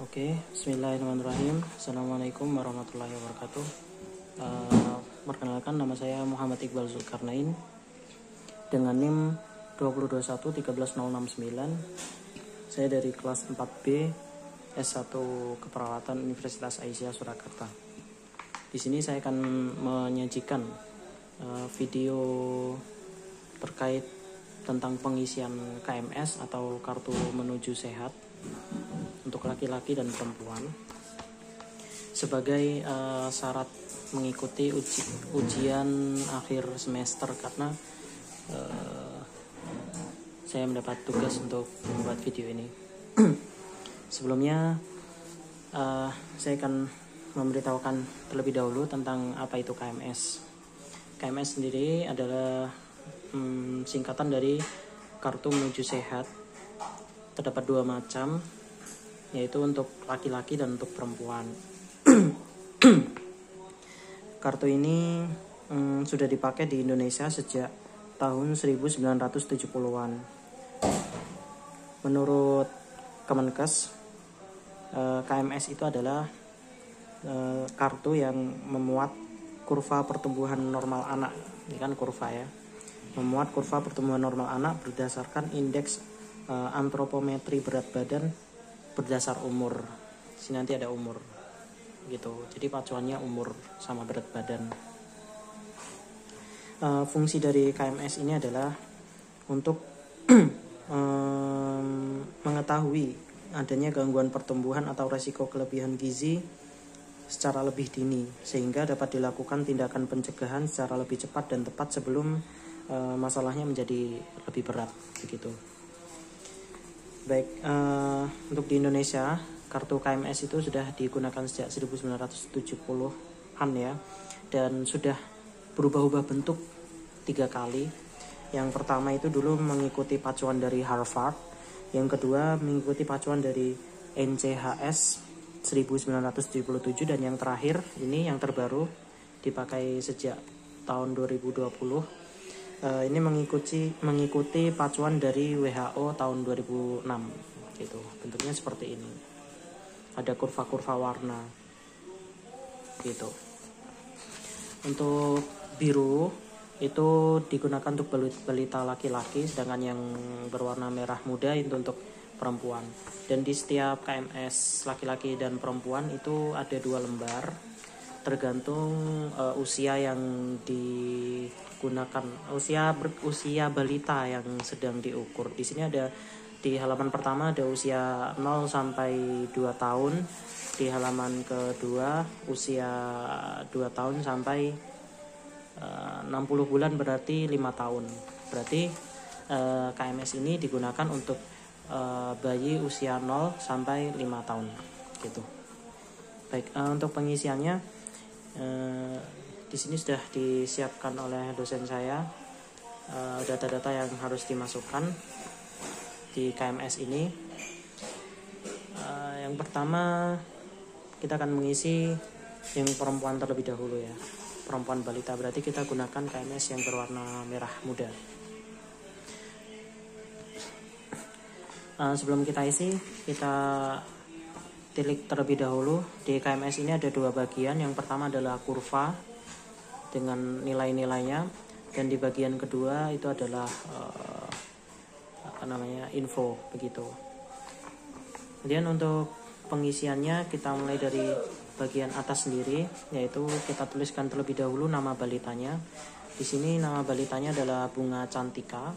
Oke, bismillahirrahmanirrahim. Assalamualaikum warahmatullahi wabarakatuh. Perkenalkan, nama saya Muhammad Iqbal Zulkarnain dengan NIM 202113069. Saya dari kelas 4B S1 Keperawatan Universitas Aisyah Surakarta. Di sini saya akan menyajikan video terkait tentang pengisian KMS atau Kartu Menuju Sehat untuk laki-laki dan perempuan sebagai syarat mengikuti ujian akhir semester, karena saya mendapat tugas untuk membuat video ini. Sebelumnya saya akan memberitahukan terlebih dahulu tentang apa itu KMS. KMS sendiri adalah singkatan dari Kartu Menuju Sehat. Terdapat dua macam, yaitu untuk laki-laki dan untuk perempuan. Kartu ini sudah dipakai di Indonesia sejak tahun 1970-an. Menurut Kemenkes, KMS itu adalah kartu yang memuat kurva pertumbuhan normal anak. Ini kan kurva ya. Memuat kurva pertumbuhan normal anak berdasarkan indeks antropometri berat badan berdasar umur. Di sini nanti ada umur gitu. Jadi pacuannya umur sama berat badan. Fungsi dari KMS ini adalah untuk mengetahui adanya gangguan pertumbuhan atau resiko kelebihan gizi secara lebih dini, sehingga dapat dilakukan tindakan pencegahan secara lebih cepat dan tepat sebelum masalahnya menjadi lebih berat begitu. Baik, untuk di Indonesia kartu KMS itu sudah digunakan sejak 1970-an ya, dan sudah berubah-ubah bentuk 3 kali. Yang pertama itu dulu mengikuti pacuan dari Harvard, yang kedua mengikuti pacuan dari NCHS 1977, dan yang terakhir ini yang terbaru dipakai sejak tahun 2020. Ini mengikuti pacuan dari WHO tahun 2006 gitu. Bentuknya seperti ini. Ada kurva-kurva warna gitu. Untuk biru itu digunakan untuk balita laki-laki, sedangkan yang berwarna merah muda itu untuk perempuan. Dan di setiap KMS laki-laki dan perempuan itu ada 2 lembar, tergantung usia yang digunakan, usia balita yang sedang diukur. Di sini ada di halaman pertama ada usia 0 sampai 2 tahun, di halaman kedua usia 2 tahun sampai 60 bulan, berarti 5 tahun. Berarti KMS ini digunakan untuk bayi usia 0 sampai 5 tahun gitu. Baik, untuk pengisiannya di sini sudah disiapkan oleh dosen saya data-data yang harus dimasukkan di KMS ini. Yang pertama kita akan mengisi yang perempuan terlebih dahulu ya, perempuan balita, berarti kita gunakan KMS yang berwarna merah muda. Sebelum kita isi, kita tilik terlebih dahulu. Di KMS ini ada 2 bagian. Yang pertama adalah kurva dengan nilai-nilainya, dan di bagian kedua itu adalah info begitu. Kemudian untuk pengisiannya kita mulai dari bagian atas sendiri, yaitu kita tuliskan terlebih dahulu nama balitanya. Di sini nama balitanya adalah Bunga Cantika.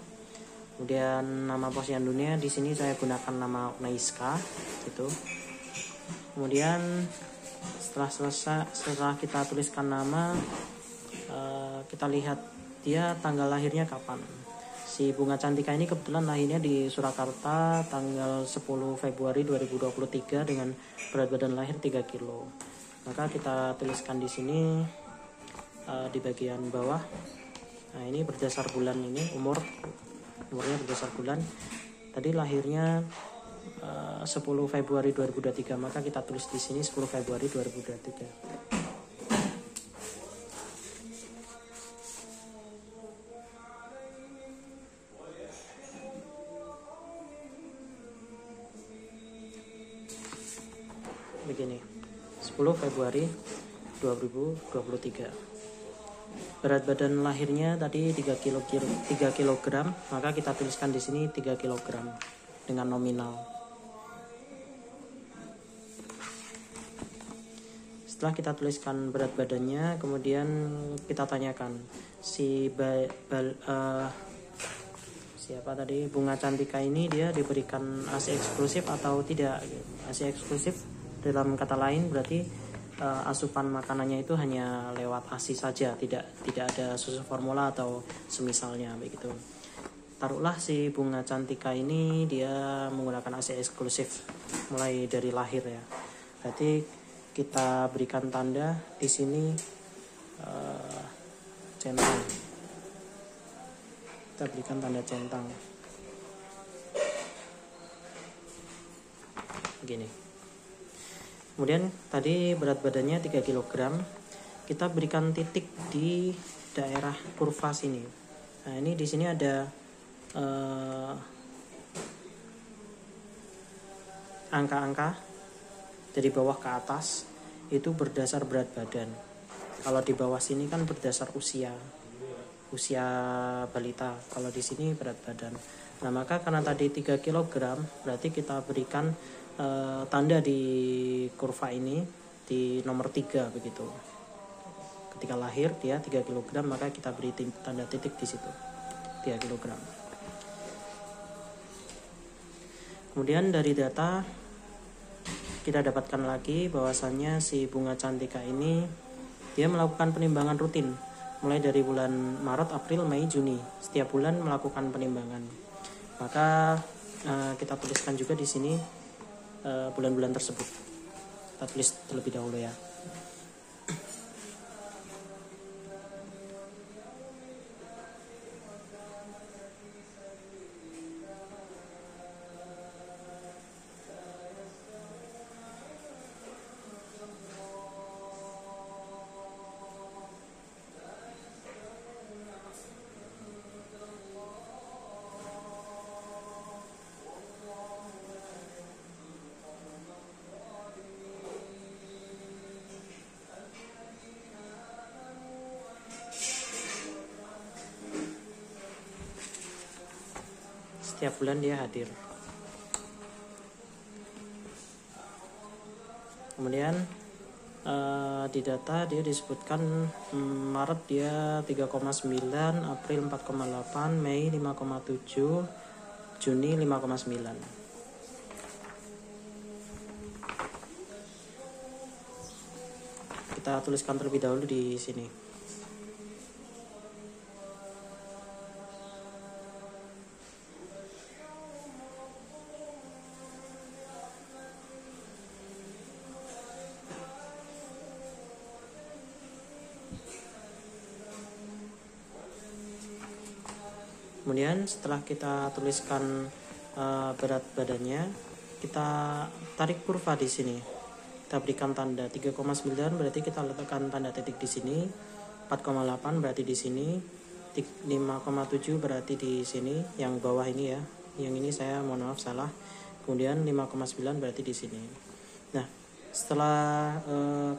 Kemudian nama posyandunya di sini saya gunakan nama Naiska gitu. Kemudian setelah kita tuliskan nama, kita lihat dia tanggal lahirnya kapan. Si Bunga Cantika ini kebetulan lahirnya di Surakarta tanggal 10 Februari 2023 dengan berat badan lahir 3 kilo. Maka kita tuliskan di sini di bagian bawah. Nah, ini berdasar bulan, ini umurnya berdasar bulan. Tadi lahirnya 10 Februari 2023, maka kita tulis di sini 10 Februari 2023. begini. 10 Februari 2023. Berat badan lahirnya tadi 3 kg, maka kita tuliskan di sini 3 kg dengan nominal. Setelah kita tuliskan berat badannya, kemudian kita tanyakan siapa tadi, Bunga Cantika ini dia diberikan ASI eksklusif atau tidak. ASI eksklusif dalam kata lain berarti asupan makanannya itu hanya lewat ASI saja, tidak ada susu formula atau semisalnya begitu. Taruhlah si Bunga Cantika ini dia menggunakan ASI eksklusif mulai dari lahir ya. Berarti kita berikan tanda di sini centang. Kita berikan tanda centang. Begini. Kemudian tadi berat badannya 3 kg, kita berikan titik di daerah kurva sini. Nah, ini di sini ada angka-angka dari bawah ke atas itu berdasar berat badan. Kalau di bawah sini kan berdasar usia balita. Kalau di sini berat badan. Nah, maka karena tadi 3 kg berarti kita berikan tanda di kurva ini di nomor 3 begitu. Ketika lahir dia 3 kg, maka kita beri tanda titik di situ 3 kg. Kemudian dari data kita dapatkan lagi bahwasannya si Bunga Cantika ini dia melakukan penimbangan rutin mulai dari bulan Maret, April, Mei, Juni. Setiap bulan melakukan penimbangan. Maka kita tuliskan juga di sini bulan-bulan tersebut. Kita tulis terlebih dahulu ya. Setiap bulan dia hadir. Kemudian di data dia disebutkan Maret dia 3,9, April 4,8, Mei 5,7, Juni 5,9. Kita tuliskan terlebih dahulu di sini. Kemudian setelah kita tuliskan berat badannya, kita tarik kurva di sini. Kita berikan tanda 3,9 berarti kita letakkan tanda titik di sini. 4,8 berarti di sini. 5,7 berarti di sini, yang bawah ini ya. Yang ini saya mohon maaf salah. Kemudian 5,9 berarti di sini. Nah, setelah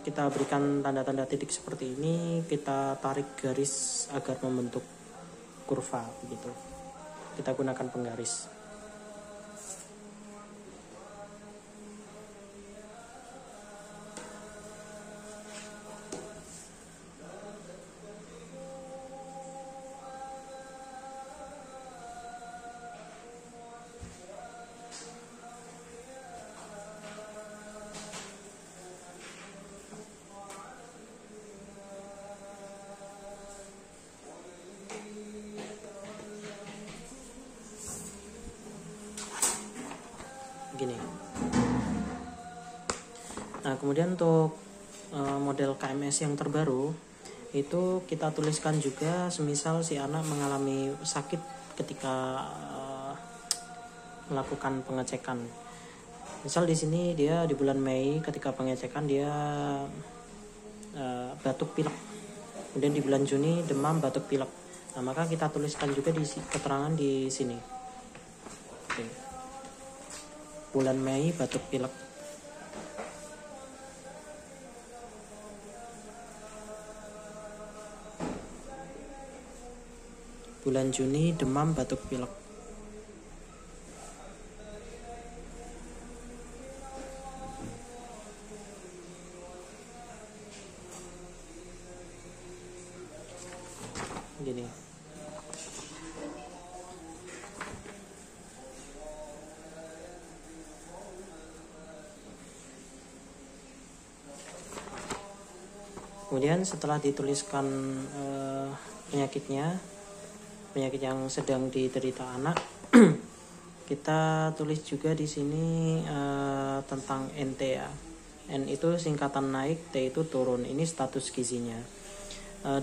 kita berikan tanda-tanda titik seperti ini, kita tarik garis agar membentuk kurva begitu. Kita gunakan penggaris. Gini. Nah, kemudian untuk model KMS yang terbaru itu kita tuliskan juga semisal si anak mengalami sakit ketika melakukan pengecekan. Misal di sini dia di bulan Mei ketika pengecekan dia batuk pilek. Kemudian di bulan Juni demam batuk pilek. Nah, maka kita tuliskan juga di keterangan di sini. Oke. Bulan Mei batuk pilek. bulan Juni demam batuk pilek. Gini. Kemudian setelah dituliskan penyakit yang sedang diderita anak, kita tulis juga di sini tentang NT ya. N itu singkatan naik, T itu turun. Ini status gizinya.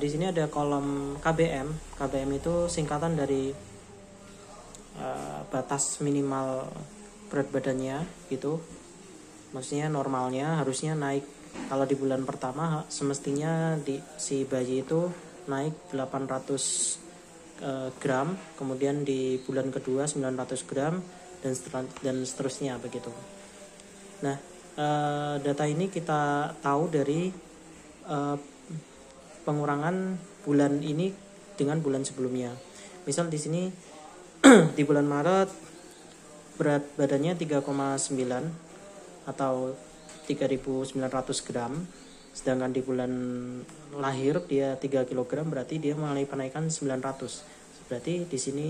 Di sini ada kolom KBM. KBM itu singkatan dari batas minimal berat badannya gitu. Maksudnya normalnya harusnya naik. Kalau di bulan pertama semestinya si bayi itu naik 800 gram, kemudian di bulan kedua 900 gram dan seterusnya begitu. Nah, data ini kita tahu dari pengurangan bulan ini dengan bulan sebelumnya. Misal di sini di bulan Maret berat badannya 3,9 atau 3.900 gram, sedangkan di bulan lahir dia 3 kg, berarti dia mengalami kenaikan 900. Berarti di sini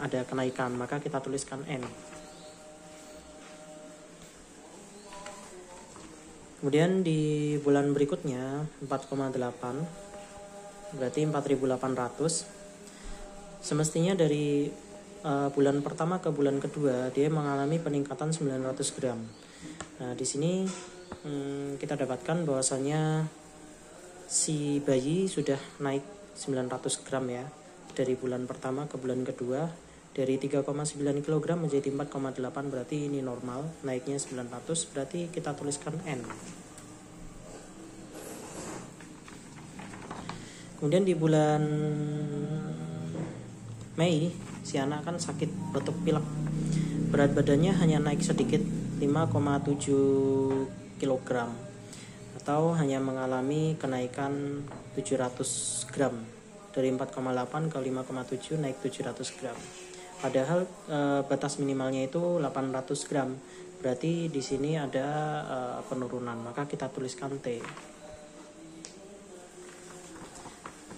ada kenaikan, maka kita tuliskan N. Kemudian di bulan berikutnya 4,8, berarti 4.800. Semestinya dari bulan pertama ke bulan kedua dia mengalami peningkatan 900 gram. Nah, di sini kita dapatkan bahwasanya si bayi sudah naik 900 gram ya. Dari bulan pertama ke bulan kedua, dari 3,9 kg menjadi 4,8, berarti ini normal, naiknya 900, berarti kita tuliskan N. Kemudian di bulan Mei, si anak kan sakit batuk pilek. Berat badannya hanya naik sedikit, 5,7 kg, atau hanya mengalami kenaikan 700 gram. Dari 4,8 ke 5,7 naik 700 gram. Padahal batas minimalnya itu 800 gram. Berarti di sini ada penurunan, maka kita tuliskan T.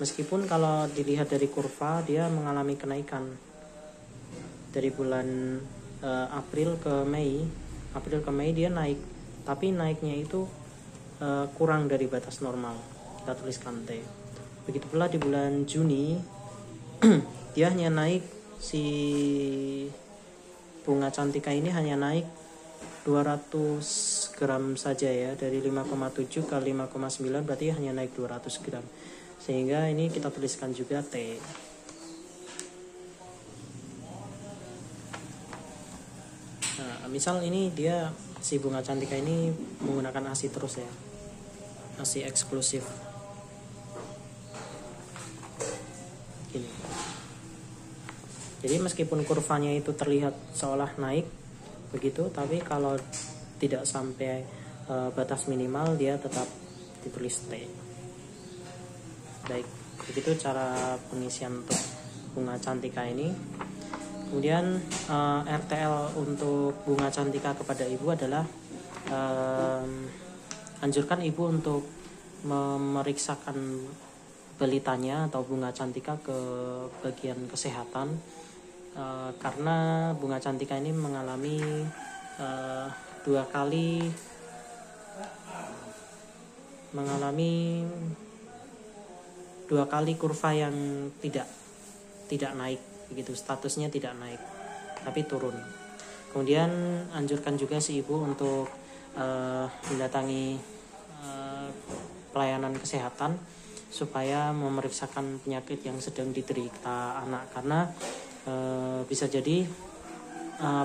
Meskipun kalau dilihat dari kurva dia mengalami kenaikan dari bulan April ke Mei dia naik, tapi naiknya itu kurang dari batas normal, kita tuliskan T. Begitu pula di bulan Juni dia hanya naik, si bunga cantika ini hanya naik 200 gram saja ya, dari 5,7 ke 5,9, berarti hanya naik 200 gram, sehingga ini kita tuliskan juga T. Nah, misal ini dia si bunga cantika ini menggunakan ASI terus ya, ASI eksklusif. Gini. Jadi meskipun kurvanya itu terlihat seolah naik begitu, tapi kalau tidak sampai batas minimal dia tetap ditulis T. Baik, begitu cara pengisian untuk bunga cantika ini. Kemudian RTL untuk bunga cantika kepada ibu adalah anjurkan ibu untuk memeriksakan belitanya atau bunga cantika ke bagian kesehatan, karena bunga cantika ini mengalami dua kali kurva yang tidak naik begitu, statusnya tidak naik tapi turun. Kemudian anjurkan juga si ibu untuk mendatangi pelayanan kesehatan supaya memeriksakan penyakit yang sedang diderita anak, karena bisa jadi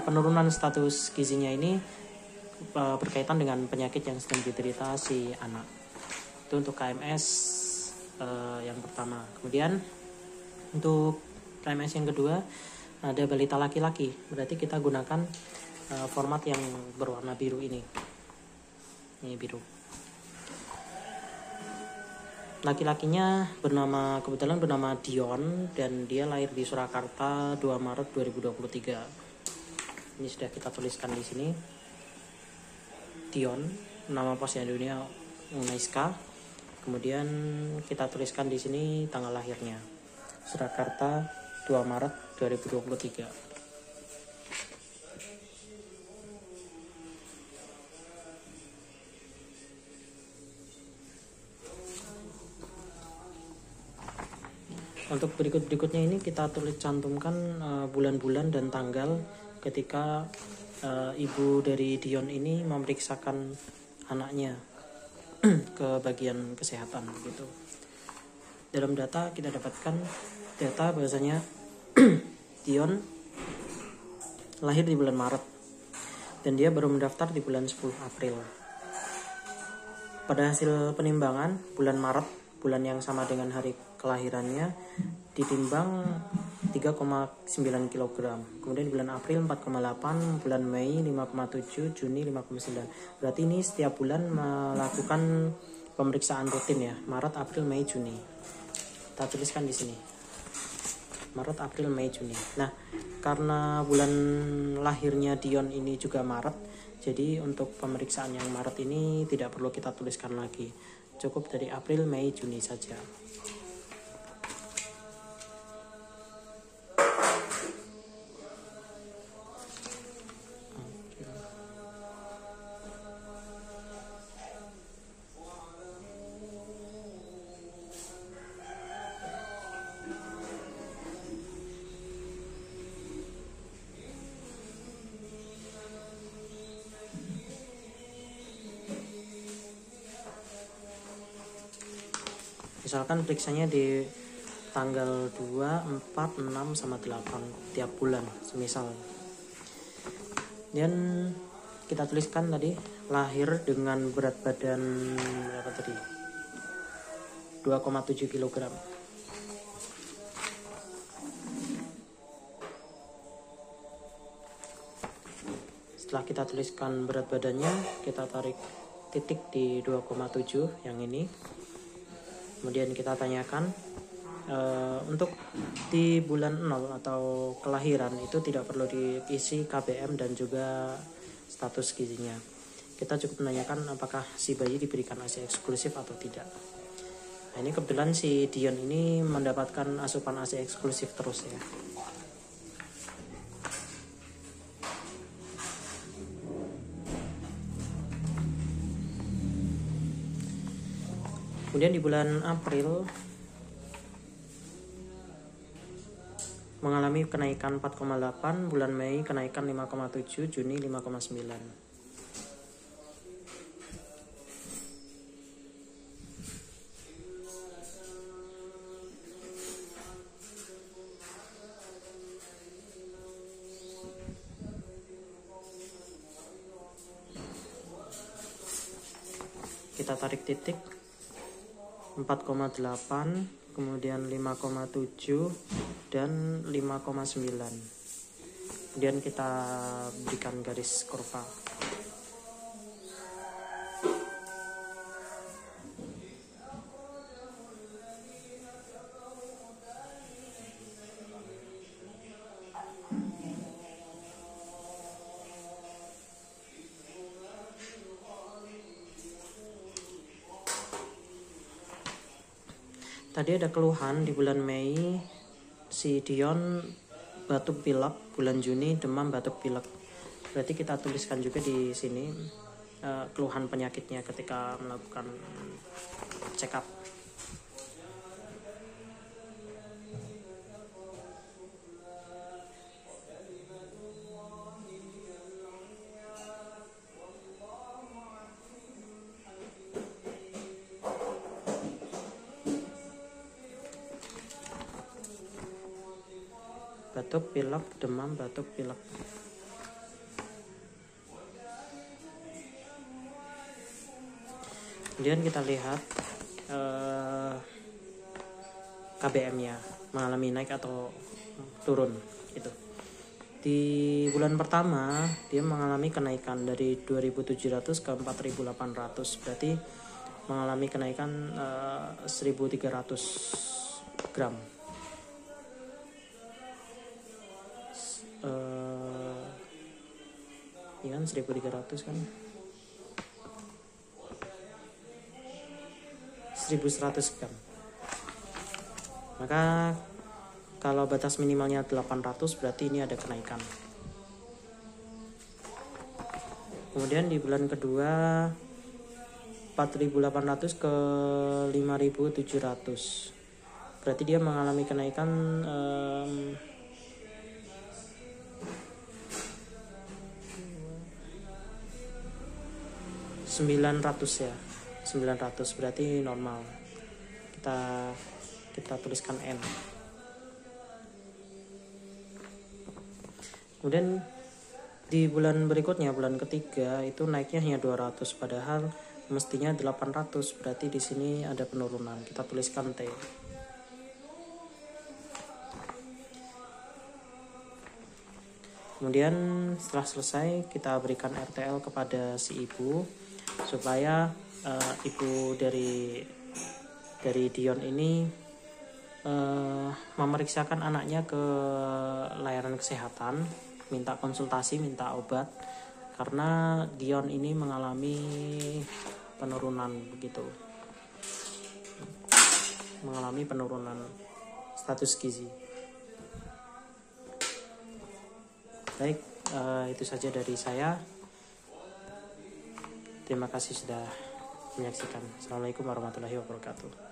penurunan status gizinya ini berkaitan dengan penyakit yang sedang diderita si anak. Itu untuk KMS yang pertama. Kemudian untuk KMS yang kedua ada balita laki-laki, berarti kita gunakan format yang berwarna biru ini biru. Laki-lakinya kebetulan bernama Dion, dan dia lahir di Surakarta 2 Maret 2023. Ini sudah kita tuliskan di sini. Dion, nama Posyandu Unaiska. Kemudian kita tuliskan di sini tanggal lahirnya. Surakarta 2 Maret 2023. Untuk berikutnya ini kita cantumkan bulan-bulan dan tanggal ketika ibu dari Dion ini memeriksakan anaknya ke bagian kesehatan gitu. Dalam data kita dapatkan data bahwasanya Dion lahir di bulan Maret dan dia baru mendaftar di bulan 10 April. Pada hasil penimbangan bulan Maret, bulan yang sama dengan hari kelahirannya, ditimbang 3,9 kg. Kemudian di bulan April 4,8, bulan Mei 5,7, Juni 5,9. Berarti ini setiap bulan melakukan pemeriksaan rutin ya, Maret, April, Mei, Juni. Kita tuliskan di sini. Maret, April, Mei, Juni. Nah, karena bulan lahirnya Dion ini juga Maret, jadi untuk pemeriksaan yang Maret ini tidak perlu kita tuliskan lagi. Cukup dari April, Mei, Juni saja. Misalkan periksanya di tanggal 2, 4, 6, sama 8 tiap bulan semisal. Dan kita tuliskan tadi lahir dengan berat badan berapa tadi? 2,7 kg. Setelah kita tuliskan berat badannya, kita tarik titik di 2,7 yang ini. Kemudian kita tanyakan untuk di bulan 0 atau kelahiran itu tidak perlu diisi KBM dan juga status gizinya. Kita cukup menanyakan apakah si bayi diberikan ASI eksklusif atau tidak. Nah, ini kebetulan si Dion ini mendapatkan asupan ASI eksklusif terus ya. Kemudian di bulan April mengalami kenaikan 4,8, bulan Mei kenaikan 5,7, Juni 5,9. Kita tarik titik 4,8, kemudian 5,7 dan 5,9. Kemudian kita berikan garis kurva. Tadi ada keluhan di bulan Mei, si Dion batuk pilek, bulan Juni demam batuk pilek. Berarti kita tuliskan juga di sini keluhan penyakitnya ketika melakukan check up. Batuk, pilek, demam, batuk, pilek. Kemudian kita lihat KBM-nya mengalami naik atau turun gitu. Di bulan pertama dia mengalami kenaikan dari 2.700 ke 4.800. Berarti mengalami kenaikan 1.300 gram. Ini kan 1.300 kan, 1.100 gram. Maka kalau batas minimalnya 800 berarti ini ada kenaikan. Kemudian di bulan kedua 4.800 ke 5.700, berarti dia mengalami kenaikan 900 ya, 900 berarti normal. Kita tuliskan N. Kemudian di bulan berikutnya, bulan ketiga itu naiknya hanya 200, padahal mestinya 800, berarti di sini ada penurunan. Kita tuliskan T. Kemudian setelah selesai kita berikan RTL kepada si ibu supaya ibu dari Dion ini memeriksakan anaknya ke layanan kesehatan, minta konsultasi, minta obat, karena Dion ini mengalami penurunan begitu, mengalami penurunan status gizi. Baik, itu saja dari saya. Terima kasih sudah menyaksikan. Assalamualaikum warahmatullahi wabarakatuh.